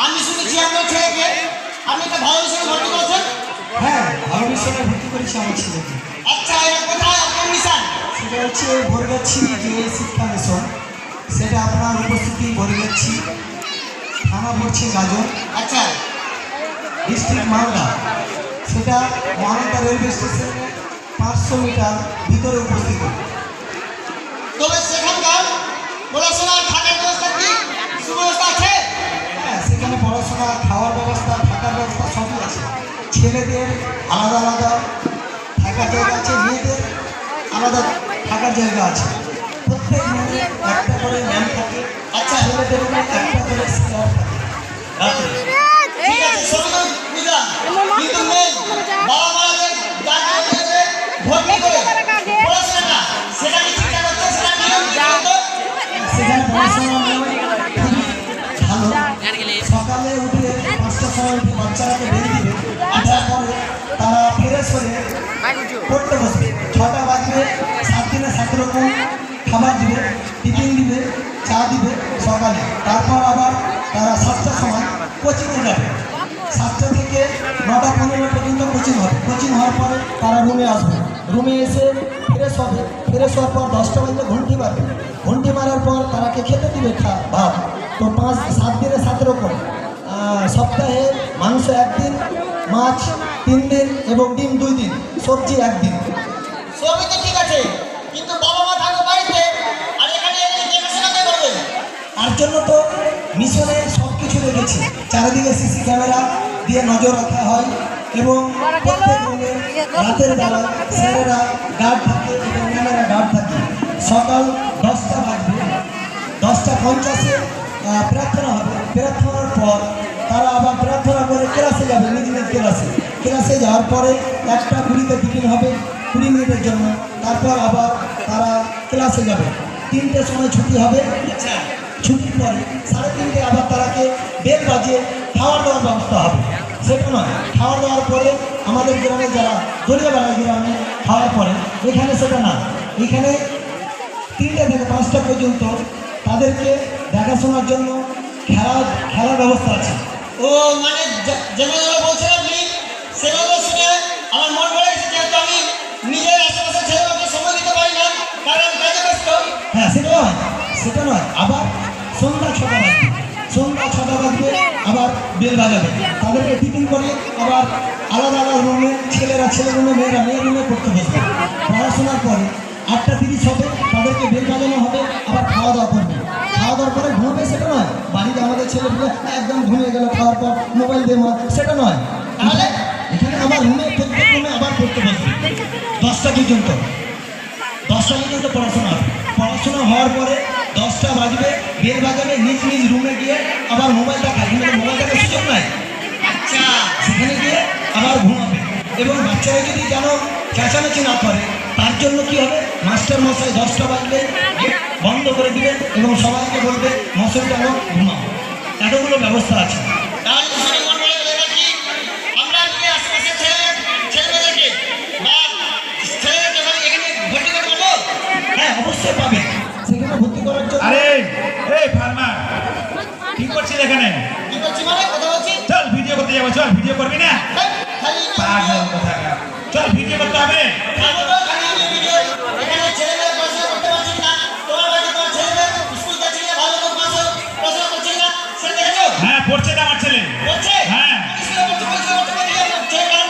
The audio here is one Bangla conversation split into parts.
আমি শুনেছি আপনার ছেলেকে আপনি একটা ভালো বিষয়ে ভর্তি করেছেন। হ্যাঁ, ভালো বিষয়ে ভর্তি করেছি আমার ছেলেকে। আচ্ছা, এটা কোথায় আপনার মিশন? সেটা হচ্ছে বরগাছি যে শিক্ষা মিশন, সেটা আপনার উপস্থিতি বরগাছি, থানা পড়ছে গাজর, আচ্ছা, ডিস্ট্রিক্ট মালদা। সেটা মহানন্দা রেলওয়ে স্টেশনে 500 মিটার ভিতরে উপস্থিত। তবে সেখানকার পড়াশোনার থাকার ব্যবস্থা কি সুব্যবস্থা আছে? হ্যাঁ, সেখানে পড়াশোনা, খাওয়ার ব্যবস্থা, থাকার ব্যবস্থা সবই আছে। ছেলেদের আলাদা আলাদা থাকার জায়গা আছে, মেয়েদের আলাদা থাকার জায়গা আছে। প্রত্যেক রুমে একটা করে ম্যাম থাকে। আচ্ছা, ছেলেদের রুমে একটা করে স্যার থাকে রাত্রে। ঠিক আছে, সবই বুঝলাম, কিন্তু মেন বাবা মাদের যাকে ভর্তি করে পড়াশোনাটা সেটা কি ঠিকঠাক হচ্ছে? সেটা নিয়ম কি হতো? সেখানে পড়াশোনা খুবই ভালো। সকালে উঠে 5টার সময় উঠে বাচ্চারাকে বেরিয়ে দিবে, তারপরে তারা ফ্রেশ হয়ে পড়তে বসবে। 6টা বাজবে, 7 দিনে 7 রকম খাবার দিবে, টিফিন দিবে, চা দিবে সকালে। তারপর আবার তারা 7টার সময় কোচিংয়ে যাবে। 7টা থেকে 9টা 15 পর্যন্ত কোচিং হবে। কোচিং হওয়ার পরে তারা রুমে আসবে, রুমে এসে ফ্রেশ হবে। ফ্রেশ হওয়ার পর 10টা বাজলে ঘন্টি মারবে। ঘন্টি মারার পর তারাকে খেতে দিবে ভাত। তো 7 দিনে 7 রকম। সপ্তাহে মাংস 1 দিন, মাছ 3 দিন এবং ডিম 2 দিন, সবজি 1 দিন। সবই তো ঠিক আছে, কিন্তু বাবা মা থাকবে বাড়িতে, আর এখানে এসে দেখাশোনা কে করবে? তার জন্য তো মিশনে সব কিছু রেখেছি। চারিদিকে সিসি ক্যামেরা দিয়ে নজর রাখা হয় এবং প্রত্যেক রুমে রাতের বেলা স্যারেরা গার্ড থাকে এবং ম্যামেরা গার্ড থাকে। সকাল 10টা বাজবে, 10টা 50-এ প্রার্থনা হবে। প্রার্থনার পর তারা আবার প্রার্থনা করে ক্লাসে যাবে, নিজ নিজ ক্লাসে যাওয়ার পরে 1টা 20-তে টিফিন হবে 20 মিনিটের জন্য। তারপর আবার তারা ক্লাসে যাবে। 3টের সময় ছুটি হবে। আচ্ছা, ছুটির পরে 3:30 আবার তারাকে বেল বাজিয়ে খাওয়ার দাওয়ার ব্যবস্থা হবে। সেটা নয়, খাওয়া দাওয়ার পরে আমাদের গ্রামে যারা দরিয়াবাড়া গ্রামে খাওয়ার পরে, এখানে সেটা না। এখানে 3টা থেকে 5টা পর্যন্ত তাদেরকে দেখাশোনার জন্য খেলার ব্যবস্থা আছে। ও মানে যেভাবে বলছেন আপনি সেভাবে শুনে আমার মন ভরে গেছে, যেহেতু আমি নিজের আশেপাশে ছেলেমেয়েকে সময় দিতে পারি না, কারণ কাজে ব্যস্ত। হ্যাঁ, সেটা নয়। আবার সন্ধ্যা 6টা বাজবে, আবার বেল বাজাবে। তাদেরকে টিফিন করে আবার আলাদা আলাদা রুমে, ছেলেরা ছেলে রুমে, মেয়েরা মেয়ের রুমে পড়তে বসবে। পড়াশোনার পরে 8টা 30 হবে, তাদেরকে বেল বাজানো হবে, আবার খাওয়া দাওয়া করবে। খাওয়া দাওয়ার পরে ঘুমাবে, সেটা নয়। বাড়িতে আমাদের ছেলেগুলো একদম ঘুমিয়ে গেল খাওয়ার পর, মোবাইল দিয়ে সেটা নয়। তাহলে এখানে আবার প্রত্যেক রুমে আবার পড়তে বসবে 10টা পর্যন্ত। 10টা পর্যন্ত পড়াশোনা হবে। পড়াশোনা হওয়ার পরে 10টা বাজবে, বেল বাজাবে, নিজ নিজ রুমে গিয়ে আবার মোবাইল দেখা, কিন্তু মোবাইল দেখার সুযোগ নাই। আচ্ছা, সেখানে গিয়ে আবার ঘুমাবে। এবং বাচ্চারা যদি যেন চেঁচামেচি না করে, তার জন্য কি হবে, মাস্টার মশাই 10টা বাজলে গেট বন্ধ করে দিবেন এবং সবাইকে বলবে মশাই যেন ঘুমাও। এতগুলো ব্যবস্থা আছে। তাহলে শুনে মন ভরে গেল। এবার কি আমরা কি আশেপাশে ছেলেমেয়েদেরকে বা ছেলেদেরকে এখানে ভর্তি করে পাবো? হ্যাঁ, অবশ্যই পাবে। সেখানে ভর্তি করার জন্য আরে এই ফার্মার কি করছিস এখানে? কি করছি মানে কথা বলছি? চল ভিডিও করতে যাবো, চল ভিডিও করবি না? খালি পাগল কোথাকার। চল ভিডিও করতে হবে। খালি ভিডিও এখানে ছেলেমেয়ে পড়াশোনা করতে পারছি না, তোমার বাড়িতে তোমার ছেলেমেয়ে স্কুল যাচ্ছে না, ভালো করে পড়াশোনা করছে না, সেটা দেখেছো? হ্যাঁ, পড়ছে তো আমার ছেলে। বলছে হ্যাঁ, স্কুলে পড়তে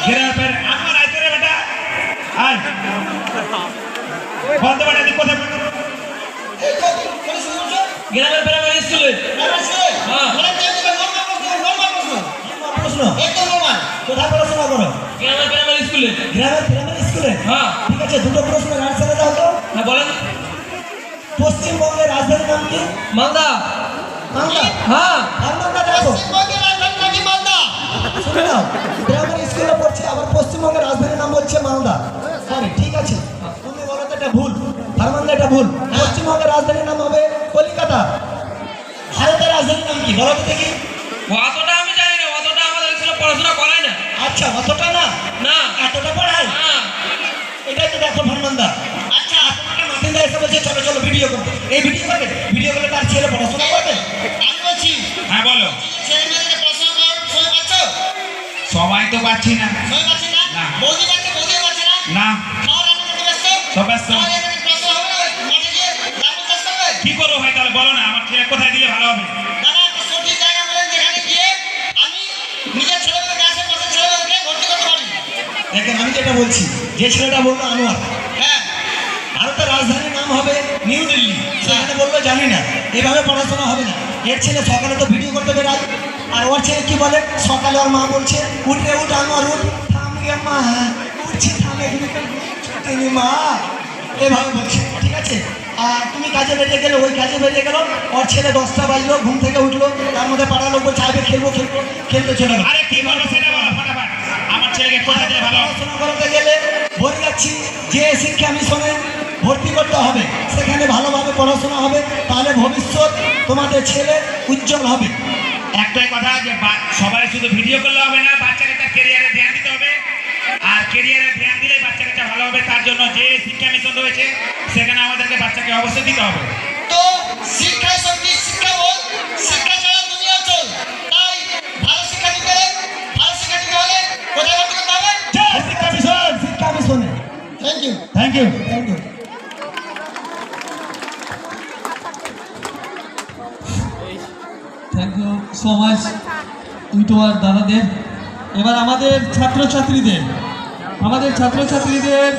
গ্রামের আমার আইতে রে বেটা, আয় বলতে বেটা তুই কোথায় গ্রামের প্রাইমারি স্কুলে প্রশ্ন, একদম নরমাল। কোথায় পড়াশোনা করো? গ্রামের প্রাইমারি স্কুলে। গ্রামের প্রাইমারি স্কুলে? হ্যাঁ। ঠিক আছে, দুটো প্রশ্নের আনসার দাও তো। হ্যাঁ বলেন। পশ্চিমবঙ্গের রাজধানীর নাম কি? মালদা। মালদা? হ্যাঁ। তার নামটা দেখো। পশ্চিমবঙ্গের রাজধানী নাকি মালদা? শুনে নাও, প্রাইমারি স্কুলে পড়ছে, আবার পশ্চিমবঙ্গের রাজধানীর নাম বলছে মালদা। সরি, ঠিক আছে, তুমি বলো তো এটা ভুল। ফার্মান্দা, এটা ভুল। পশ্চিমবঙ্গের রাজধানীর নাম হবে কলকাতা। ভারতের রাজধানীর নাম কি বলো তো দেখি? অতটা আমি জানি না, অতটা আমাদের স্কুলে পড়াশোনা করায় না। আচ্ছা, অতটা না, না। এতটা পড়ায়? হ্যাঁ। এটাই তো দেখো ফার্মান্দা। আচ্ছা, আপনাকে মাথিন্দা এসে বলছে চলো চলো ভিডিও করতে। এই ভিডিও করবে, ভিডিও করলে তার ছেলে পড়াশোনা করবে। আমি বলছি হ্যাঁ বলো। ছেলেমেয়েদেরকে সময় তো পাচ্ছি না। সময় পাচ্ছি না? না। বৌদি পাচ্ছে, বৌদিও পাচ্ছে না? না, খাওয়া রান্না করতে ব্যস্ত? সব ব্যস্ত। খাওয়া রান্না করতে ব্যস্ত হবে না? ওই মাঠে গিয়ে রান্নার কাজ করবে? কি করবো ভাই তাহলে বলো না, আমার ছেলে কোথায় দিলে ভালো হবে? দাদা, একটা সঠিক জায়গা বলেন যেখানে গিয়ে আমি নিজের ছেলেমেয়েকে আশেপাশের ছেলেমেয়েকে ভর্তি করতে পারি। দেখেন আমি যেটা বলছি, যে ছেলেটা বললো আনোয়ার, হ্যাঁ, ভারতের রাজধানীর নাম হবে নিউ দিল্লি, সেখানে বললো জানি না, এভাবে পড়াশোনা হবে না। এর ছেলে সকালে তো ভিডিও করতে বেরায়, আর ওর ছেলে কি বলে, সকালে ওর মা বলছে উঠে উঠ আনোয়ার উঠ, থাম রে মা, উঠছি থামে তিনি মা, এভাবে বলছে, ঠিক আছে। আর তুমি কাজে বেরিয়ে গেলে, ওই কাজে বেরিয়ে গেল, ওর ছেলে 10টা বাজলো, ঘুম থেকে উঠলো, তার মধ্যে পাড়ার লোক বলছে আগে খেলবো খেলবো, খেলতে চলে গেল। আরে কি বলবো সেটা বলো ফটাফট, আমার ছেলেকে কোথায় দিলে ভালো হবে? পড়াশোনা করতে গেলে বলে যাচ্ছি, যে শিক্ষা মিশনে ভর্তি করতে হবে, সেখানে ভালোভাবে পড়াশোনা হবে, তাহলে ভবিষ্যৎ তোমাদের ছেলে উজ্জ্বল হবে। একটাই কথা যে সবাই শুধু ভিডিও করলে হবে না, বাচ্চাকে তার ক্যারিয়ারে ধ্যান দিতে হবে, আর ক্যারিয়ারে ধ্যান দিলে বাচ্চাকে ভালো হবে। তার জন্য যে শিক্ষা মিশন রয়েছে সেখানে আমাদেরকে বাচ্চাকে অবশ্যই দিতে হবে। তো শিক্ষাই শক্তি, শিক্ষা বল, শিক্ষা ছাড়া দুনিয়া চল। তাই ভালো শিক্ষা দিতে হলে, ভালো শিক্ষা দিতে হলে কোথায় ভর্তি করতে হবে? জয় শিক্ষা মিশন। শিক্ষা মিশনে। Thank you. Thank you. Thank you. Thank you so much to আর দাদাদের। এবার আমাদের ছাত্রছাত্রীদের